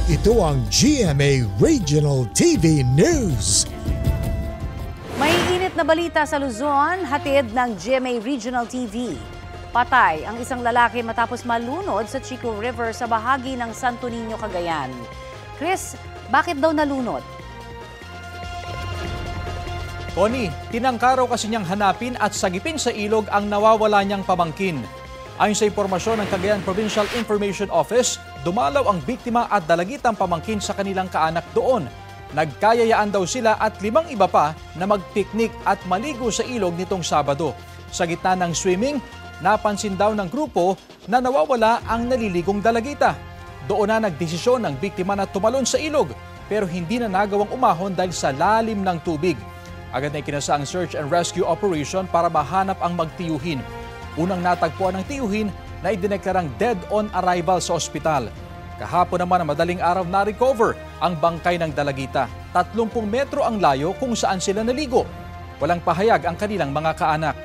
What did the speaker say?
Ito ang GMA Regional TV News. May init na balita sa Luzon, hatid ng GMA Regional TV. Patay ang isang lalaki matapos malunod sa Chico River sa bahagi ng Santo Niño, Cagayan. Chris, bakit daw nalunod? Connie, tinangkaraw kasi niyang hanapin at sagipin sa ilog ang nawawala niyang pamangkin. Ayon sa impormasyon ng Cagayan Provincial Information Office, dumalaw ang biktima at dalagitang pamangkin sa kanilang kaanak doon. Nagkayayaan daw sila at 5 iba pa na magpiknik at maligo sa ilog nitong Sabado. Sa gitna ng swimming, napansin daw ng grupo na nawawala ang naliligong dalagita. Doon na nagdesisyon ng biktima na tumalon sa ilog pero hindi na nagawang umahon dahil sa lalim ng tubig. Agad na ikinasa ang search and rescue operation para mahanap ang magtiyuhin. Unang natagpuan ng tiyuhin na idineklarang dead on arrival sa ospital. Kahapon naman na madaling araw na-recover ang bangkay ng dalagita. 30 metro ang layo kung saan sila naligo. Walang pahayag ang kanilang mga kaanak.